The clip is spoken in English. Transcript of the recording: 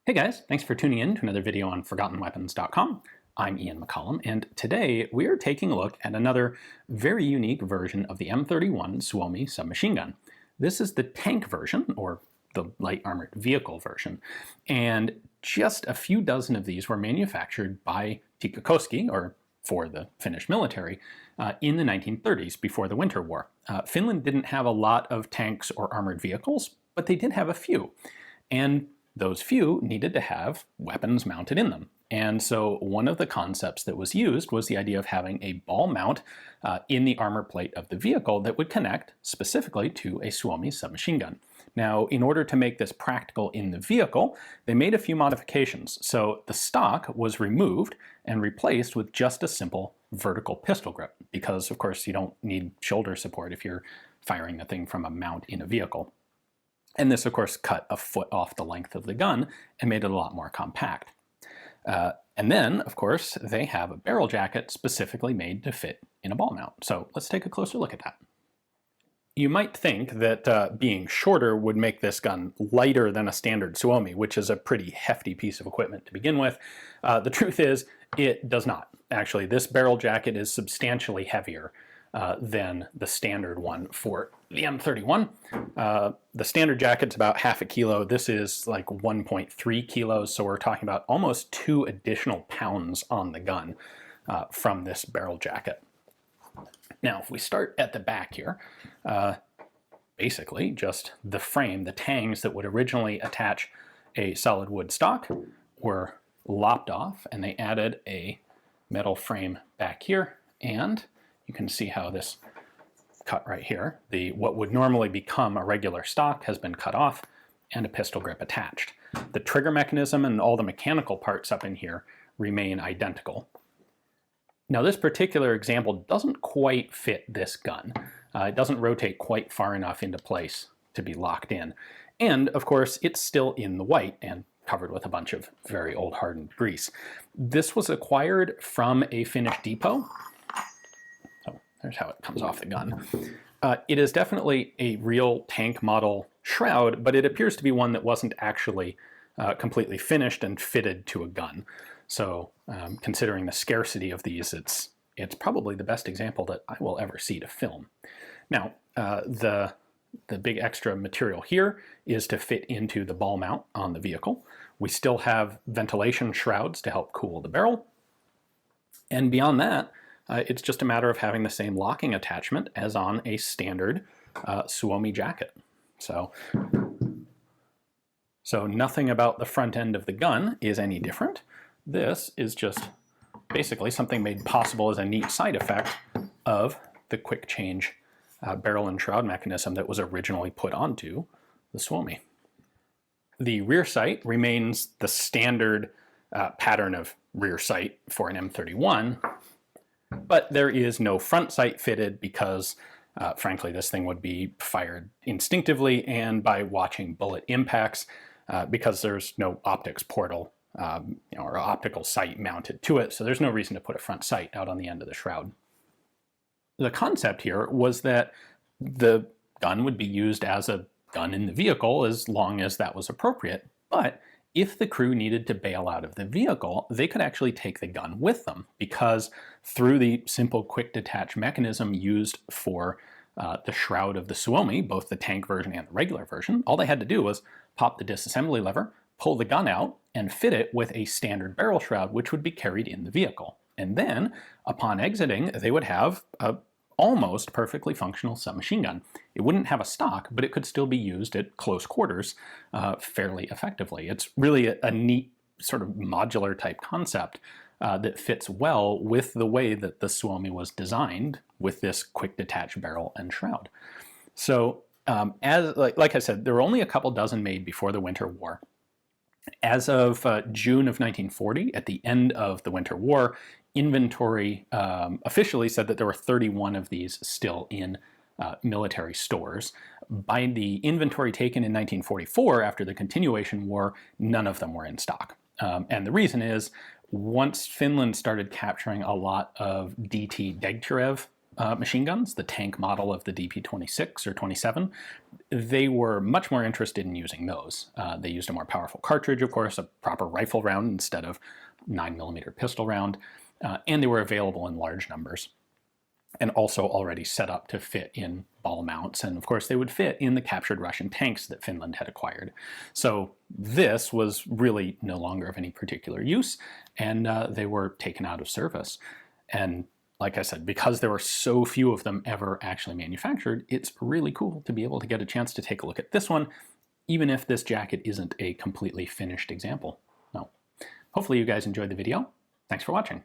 Hey guys, thanks for tuning in to another video on ForgottenWeapons.com. I'm Ian McCollum, and today we are taking a look at another very unique version of the M31 Suomi submachine gun. This is the tank version, or the light armored vehicle version, and just a few dozen of these were manufactured by Tikkakoski, or for the Finnish military, in the 1930s, before the Winter War. Finland didn't have a lot of tanks or armored vehicles, but they did have a few. And those few needed to have weapons mounted in them. And so one of the concepts that was used was the idea of having a ball mount in the armor plate of the vehicle that would connect specifically to a Suomi submachine gun. Now, in order to make this practical in the vehicle, they made a few modifications. So the stock was removed and replaced with just a simple vertical pistol grip, because of course you don't need shoulder support if you're firing the thing from a mount in a vehicle. And this, of course, cut a foot off the length of the gun and made it a lot more compact. And then, of course, they have a barrel jacket specifically made to fit in a ball mount. So let's take a closer look at that. You might think that being shorter would make this gun lighter than a standard Suomi, which is a pretty hefty piece of equipment to begin with. The truth is, it does not. Actually, this barrel jacket is substantially heavier than the standard one for the M31. The standard jacket's about half a kilo. This is like 1.3 kilos, so we're talking about almost 2 additional pounds on the gun from this barrel jacket. Now, if we start at the back here, basically just the frame, the tangs that would originally attach a solid wood stock were lopped off, and they added a metal frame back here, and you can see how this cut right here, what would normally become a regular stock has been cut off and a pistol grip attached. The trigger mechanism and all the mechanical parts up in here remain identical. Now, this particular example doesn't quite fit this gun. It doesn't rotate quite far enough into place to be locked in. And of course, it's still in the white and covered with a bunch of very old hardened grease. This was acquired from a Finnish depot. There's how it comes off the gun. It is definitely a real tank model shroud, but it appears to be one that wasn't actually completely finished and fitted to a gun. So considering the scarcity of these, it's probably the best example that I will ever see to film. Now, the big extra material here is to fit into the ball mount on the vehicle. We still have ventilation shrouds to help cool the barrel. And beyond that, it's just a matter of having the same locking attachment as on a standard Suomi jacket. So nothing about the front end of the gun is any different. This is just basically something made possible as a neat side effect of the quick change barrel and shroud mechanism that was originally put onto the Suomi. The rear sight remains the standard pattern of rear sight for an M31, but there is no front sight fitted because, frankly, this thing would be fired instinctively and by watching bullet impacts because there's no optics portal or optical sight mounted to it, so there's no reason to put a front sight out on the end of the shroud. The concept here was that the gun would be used as a gun in the vehicle as long as that was appropriate, but if the crew needed to bail out of the vehicle, they could actually take the gun with them, because through the simple quick detach mechanism used for the shroud of the Suomi, both the tank version and the regular version, all they had to do was pop the disassembly lever, pull the gun out, and fit it with a standard barrel shroud, which would be carried in the vehicle. And then, upon exiting, they would have a almost perfectly functional submachine gun. It wouldn't have a stock, but it could still be used at close quarters fairly effectively. It's really a neat sort of modular type concept that fits well with the way that the Suomi was designed with this quick detach barrel and shroud. So like I said, there were only a couple dozen made before the Winter War. As of June of 1940, at the end of the Winter War, inventory officially said that there were 31 of these still in military stores. By the inventory taken in 1944, after the Continuation War, none of them were in stock. And the reason is, once Finland started capturing a lot of DT Degtyarev machine guns, the tank model of the DP-26 or 27, they were much more interested in using those. They used a more powerful cartridge, of course, a proper rifle round instead of 9mm pistol round, and they were available in large numbers, and also already set up to fit in ball mounts. And of course, they would fit in the captured Russian tanks that Finland had acquired. So this was really no longer of any particular use, and they were taken out of service. And like I said, because there were so few of them ever actually manufactured, it's really cool to be able to get a chance to take a look at this one, even if this jacket isn't a completely finished example. Now, hopefully you guys enjoyed the video. Thanks for watching.